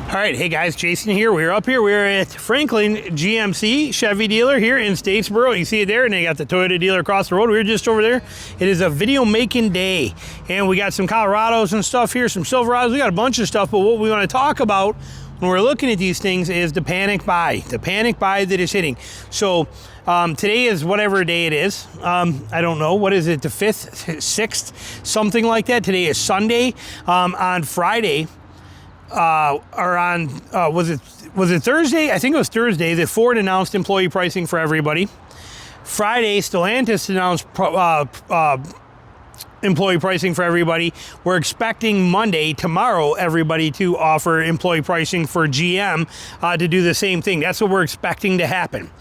All right, hey guys, Jason here. We're up here. We're at Franklin GMC Chevy dealer here in Statesboro. You see it there, and they got the Toyota dealer across the road. We're just over there. It is a video making day, and we got some Colorados and stuff here, some Silverados. We got a bunch of stuff, but what we want to talk about when we're looking at these things is the panic buy that is hitting. So today is whatever day it is. I don't know. What is it, the 5th, 6th, something like that? Today is Sunday. On Friday, was it Thursday? I think it was Thursday that Ford announced employee pricing for everybody. Friday, Stellantis announced employee pricing for everybody. We're expecting Monday, tomorrow, everybody to offer employee pricing for GM to do the same thing. That's what we're expecting to happen.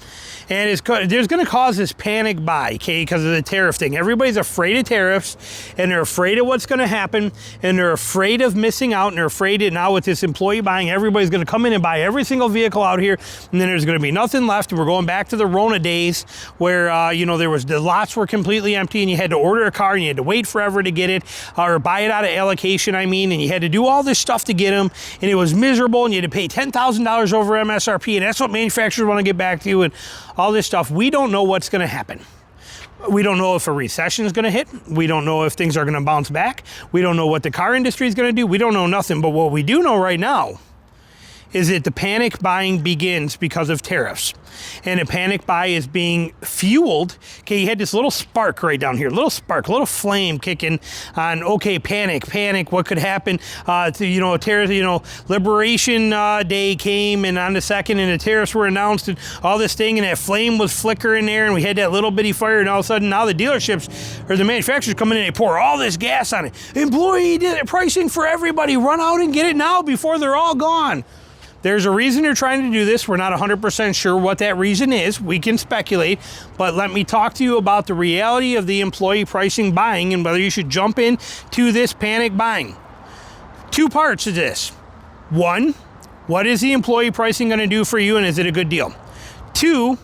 And there's going to cause this panic buy, okay, because of the tariff thing. Everybody's afraid of tariffs, and they're afraid of what's going to happen, and they're afraid of missing out, and they're afraid that now with this employee buying, everybody's going to come in and buy every single vehicle out here, and then there's going to be nothing left, and we're going back to the Rona days where, the lots were completely empty, and you had to order a car, and you had to wait forever to get it, or buy it out of allocation, and you had to do all this stuff to get them, and it was miserable, and you had to pay $10,000 over MSRP, and that's what manufacturers want to get back to, and all this stuff. We don't know what's going to happen. We don't know if a recession is going to hit. We don't know if things are going to bounce back. We don't know what the car industry is going to do. We don't know nothing. But what we do know right now is that the panic buying begins because of tariffs. And the panic buy is being fueled. Okay, you had this little spark right down here, little flame kicking on, okay, panic, what could happen? Liberation Day came, and on the 2nd, and the tariffs were announced, and all this thing, and that flame was flickering there, and we had that little bitty fire, and all of a sudden, now the dealerships, or the manufacturers come in and they pour all this gas on it. Employee pricing for everybody, run out and get it now before they're all gone. There's a reason they're trying to do this. We're not 100% sure what that reason is. We can speculate, but let me talk to you about the reality of the employee pricing buying and whether you should jump in to this panic buying. Two parts to this. One, what is the employee pricing going to do for you, and is it a good deal? Two,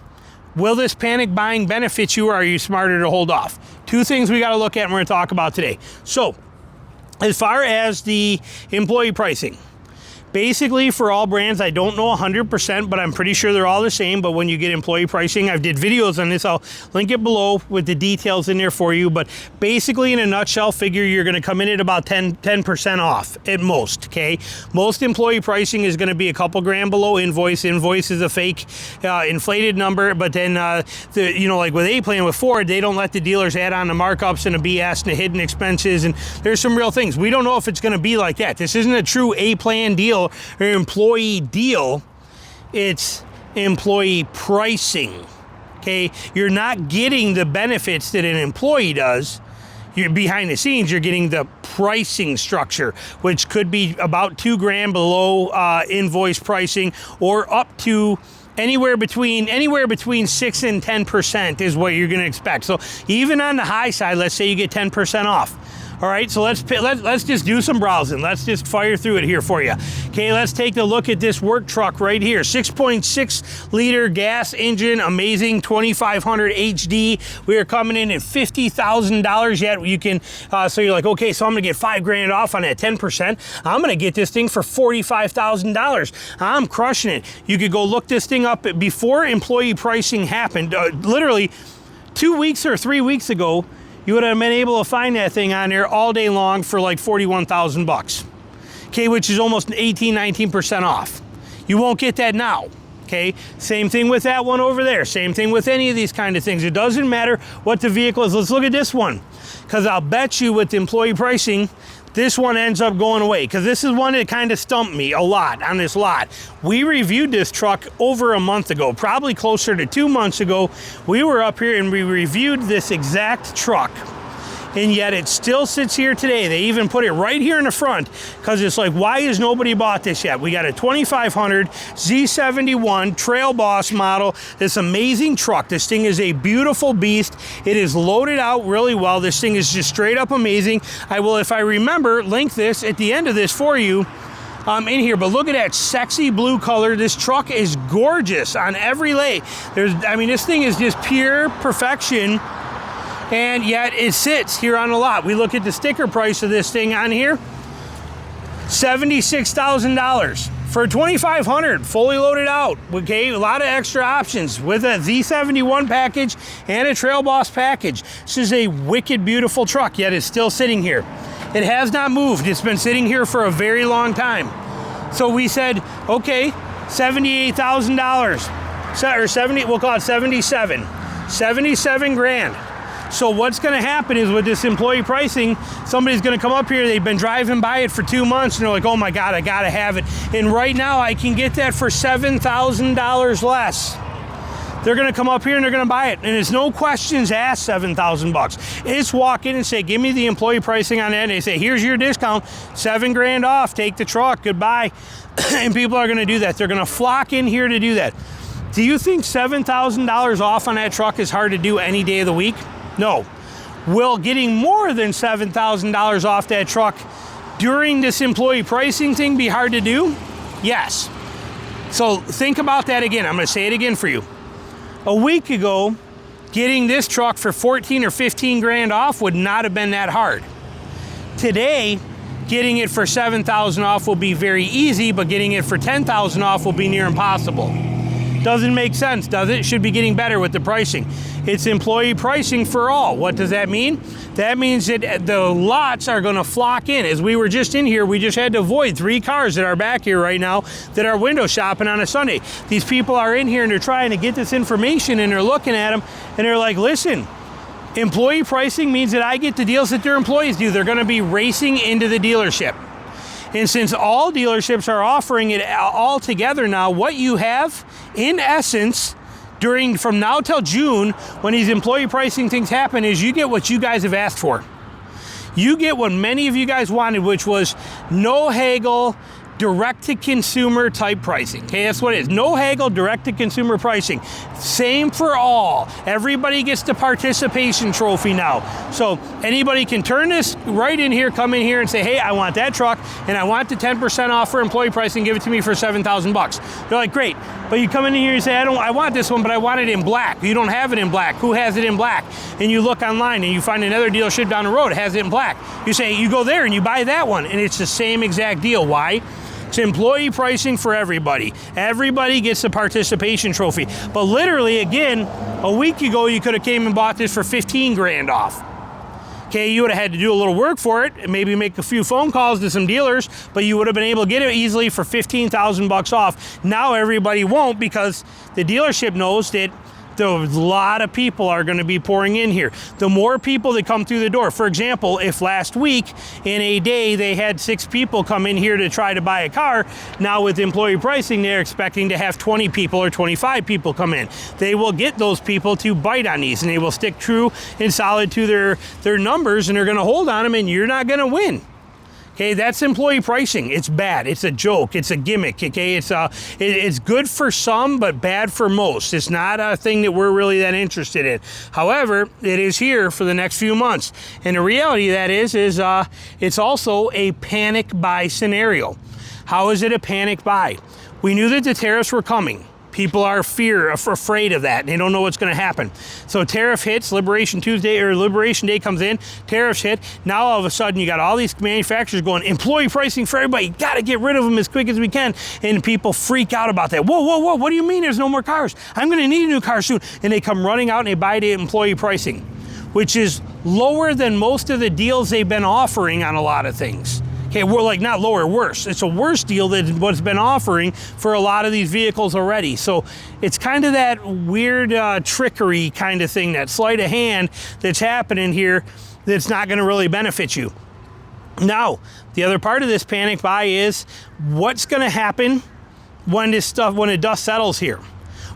will this panic buying benefit you, or are you smarter to hold off? Two things we got to look at and we're going to talk about today. So, as far as the employee pricing, basically, for all brands, I don't know 100%, but I'm pretty sure they're all the same. But when you get employee pricing, I've did videos on this. I'll link it below with the details in there for you. But basically, in a nutshell, figure you're going to come in at about 10% off at most, okay? Most employee pricing is going to be a couple grand below invoice. Invoice is a fake inflated number. But then, like with A-Plan with Ford, they don't let the dealers add on the markups and the BS and the hidden expenses. And there's some real things. We don't know if it's going to be like that. This isn't a true A-Plan deal or employee deal. It's employee pricing, okay? You're not getting the benefits that an employee does. You're behind the scenes, you're getting the pricing structure, which could be about $2 grand below invoice pricing, or up to anywhere between 6 and 10% is what you're going to expect. So even on the high side, let's say you get 10% off. All right, so let's just do some browsing. Let's just fire through it here for you. Okay, let's take a look at this work truck right here. 6.6 liter gas engine, amazing, 2500 HD. We are coming in at $50,000 yet. You can, so you're like, okay, so I'm gonna get $5 grand off on that 10%. I'm gonna get this thing for $45,000. I'm crushing it. You could go look this thing up before employee pricing happened. Literally 2 weeks or 3 weeks ago, you would have been able to find that thing on there all day long for like $41,000, okay, which is almost 19% off. You won't get that now, okay? Same thing with that one over there. Same thing with any of these kind of things. It doesn't matter what the vehicle is. Let's look at this one, because I'll bet you with the employee pricing, this one ends up going away, because this is one that kind of stumped me a lot on this lot. We reviewed this truck over a month ago, probably closer to 2 months ago. We were up here and we reviewed this exact truck, and yet it still sits here today. They even put it right here in the front, because it's like, why has nobody bought this yet? We got a 2500 Z71 Trail Boss model, this amazing truck. This thing is a beautiful beast. It is loaded out really well. This thing is just straight up amazing. I will, if I remember, link this at the end of this for you in here, but look at that sexy blue color. This truck is gorgeous on every lay. This thing is just pure perfection. And yet it sits here on the lot. We look at the sticker price of this thing on here, $76,000. For $2,500, fully loaded out, okay, a lot of extra options with a Z71 package and a Trail Boss package. This is a wicked beautiful truck, yet it's still sitting here. It has not moved. It's been sitting here for a very long time. So we said, okay, $78,000, or 70, we'll call it 77 grand. So what's going to happen is with this employee pricing, somebody's going to come up here, they've been driving by it for 2 months, and they're like, oh my God, I got to have it. And right now I can get that for $7,000 less. They're going to come up here and they're going to buy it. And it's no questions asked, $7,000. It's walk in and say, give me the employee pricing on that. And they say, here's your discount, $7 grand off, take the truck, goodbye. And people are going to do that. They're going to flock in here to do that. Do you think $7,000 off on that truck is hard to do any day of the week? No. Will getting more than $7,000 off that truck during this employee pricing thing be hard to do? Yes. So think about that again. I'm going to say it again for you. A week ago, getting this truck for 14 or 15 grand off would not have been that hard. Today, getting it for 7,000 off will be very easy, but getting it for 10,000 off will be near impossible. Doesn't make sense, does it? It should be getting better with the pricing. It's employee pricing for all. What does that mean? That means that the lots are going to flock in. As we were just in here, we just had to avoid 3 cars that are back here right now that are window shopping on a Sunday. These people are in here and they're trying to get this information and they're looking at them and they're like, listen, employee pricing means that I get the deals that their employees do. They're going to be racing into the dealership. And since all dealerships are offering it all together now, what you have, in essence, from now till June, when these employee pricing things happen, is you get what you guys have asked for. You get what many of you guys wanted, which was no haggle, direct-to-consumer type pricing. Okay, that's what it is. No haggle, direct-to-consumer pricing. Same for all. Everybody gets the participation trophy now. So anybody can turn this right in here, come in here and say, hey, I want that truck and I want the 10% off for employee pricing, give it to me for $7,000. They're like, great. But you come in here and say, I want this one, but I want it in black. You don't have it in black. Who has it in black? And you look online and you find another dealership down the road that has it in black. You say, you go there and you buy that one, and it's the same exact deal. Why? It's employee pricing for everybody. Everybody gets the participation trophy. But literally, again, a week ago, you could have came and bought this for 15 grand off. Okay, you would have had to do a little work for it and maybe make a few phone calls to some dealers, but you would have been able to get it easily for 15,000 bucks off. Now everybody won't, because the dealership knows that a lot of people are going to be pouring in here. The more people that come through the door, for example, if last week in a day they had 6 people come in here to try to buy a car, now with employee pricing they're expecting to have 20 people or 25 people come in. They will get those people to bite on these, and they will stick true and solid to their numbers, and they're going to hold on them, and you're not going to win. Okay, that's employee pricing. It's bad. It's a joke. It's a gimmick. Okay, it's good for some, but bad for most. It's not a thing that we're really that interested in. However, it is here for the next few months. And the reality of that is it's also a panic buy scenario. How is it a panic buy? We knew that the tariffs were coming. People are afraid of that, and they don't know what's going to happen. So tariff hits, Liberation Tuesday or Liberation Day comes in, tariffs hit. Now all of a sudden you got all these manufacturers going, employee pricing for everybody. Got to get rid of them as quick as we can. And people freak out about that. Whoa, whoa, whoa, what do you mean there's no more cars? I'm going to need a new car soon. And they come running out and they buy the employee pricing, which is lower than most of the deals they've been offering on a lot of things. Okay, we're like not lower, worse. It's a worse deal than what's been offering for a lot of these vehicles already. So it's kind of that weird trickery kind of thing, that sleight of hand that's happening here that's not going to really benefit you. Now, the other part of this panic buy is what's going to happen when the dust settles here.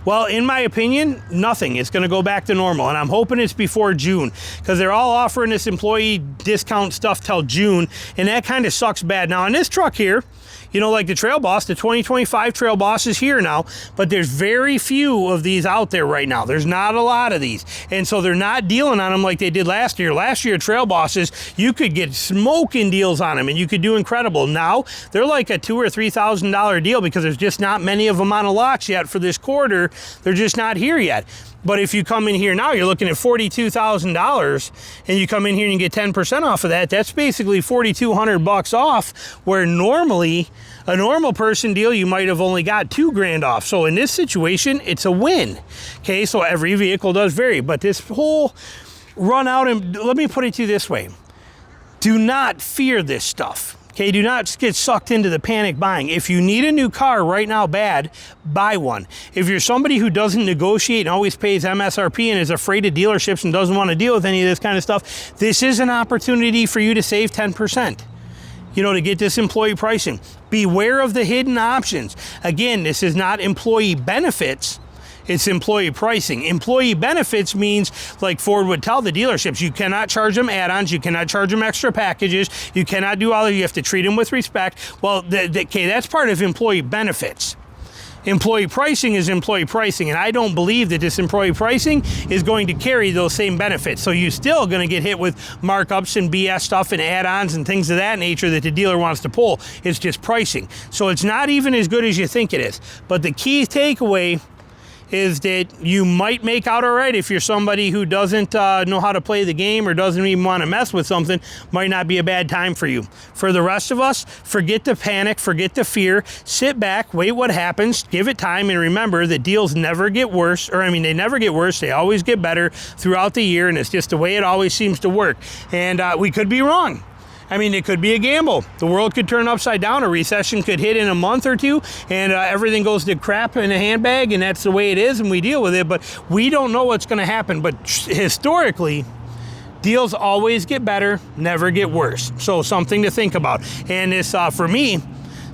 Well, in my opinion, nothing. It's going to go back to normal, and I'm hoping it's before June, because they're all offering this employee discount stuff till June, and that kind of sucks bad. Now, on this truck here, you know, like the Trail Boss, the 2025 Trail Boss is here now, but there's very few of these out there right now. There's not a lot of these, and so they're not dealing on them like they did last year. Last year, Trail Bosses, you could get smoking deals on them, and you could do incredible. Now, they're like a $2,000 or $3,000 deal, because there's just not many of them on the lots yet for this quarter. They're just not here yet. But if you come in here now, you're looking at $42,000, and you come in here and you get 10% off of that. That's basically $4,200 bucks off, where normally A normal person deal, you might have only got $2,000 off. So in this situation, it's a win. Okay, so every vehicle does vary, but this whole run out, and let me put it to you this way. Do not fear this stuff. Okay, do not get sucked into the panic buying. If you need a new car right now bad, buy one. If you're somebody who doesn't negotiate and always pays MSRP and is afraid of dealerships and doesn't want to deal with any of this kind of stuff, this is an opportunity for you to save 10%. You know, to get this employee pricing. Beware of the hidden options. Again, this is not employee benefits. It's employee pricing. Employee benefits means, like Ford would tell the dealerships, you cannot charge them add-ons, you cannot charge them extra packages, you cannot do all that, you have to treat them with respect. Well, okay, that's part of employee benefits. Employee pricing is employee pricing, and I don't believe that this employee pricing is going to carry those same benefits. So you're still going to get hit with markups and BS stuff and add-ons and things of that nature that the dealer wants to pull. It's just pricing. So it's not even as good as you think it is. But the key takeaway is that you might make out all right if you're somebody who doesn't know how to play the game or doesn't even want to mess with something. Might not be a bad time for you. For the rest of us, forget the panic, forget the fear, sit back, wait what happens, give it time, and remember that deals never get worse, or I mean, they never get worse, they always get better throughout the year, and it's just the way it always seems to work. And we could be wrong. I mean, it could be a gamble. The world could turn upside down. A recession could hit in a month or two, and everything goes to crap in a handbag, and that's the way it is, and we deal with it. But we don't know what's going to happen. But historically, deals always get better, never get worse. So something to think about. And this, for me,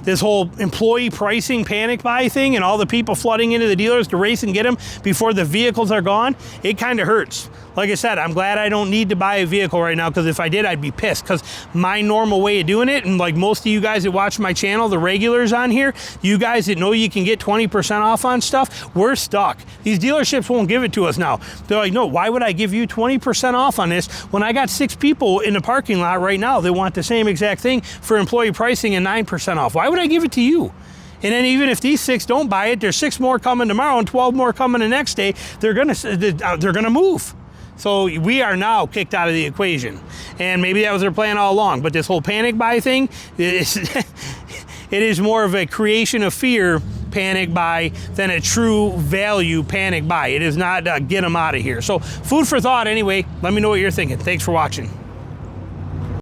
this whole employee pricing panic buy thing and all the people flooding into the dealers to race and get them before the vehicles are gone, it kind of hurts. Like I said, I'm glad I don't need to buy a vehicle right now, because if I did, I'd be pissed, because my normal way of doing it, and like most of you guys that watch my channel, the regulars on here, you guys that know you can get 20% off on stuff, we're stuck. These dealerships won't give it to us now. They're like, no, why would I give you 20% off on this when I got 6 people in the parking lot right now that want the same exact thing for employee pricing and 9% off? Why would I give it to you? And then even if these 6 don't buy it, there's 6 more coming tomorrow and 12 more coming the next day. They're gonna move. So we are now kicked out of the equation. And maybe that was their plan all along. But this whole panic buy thing, it is more of a creation of fear panic buy than a true value panic buy. It is not get them out of here. So food for thought anyway. Let me know what you're thinking. Thanks for watching.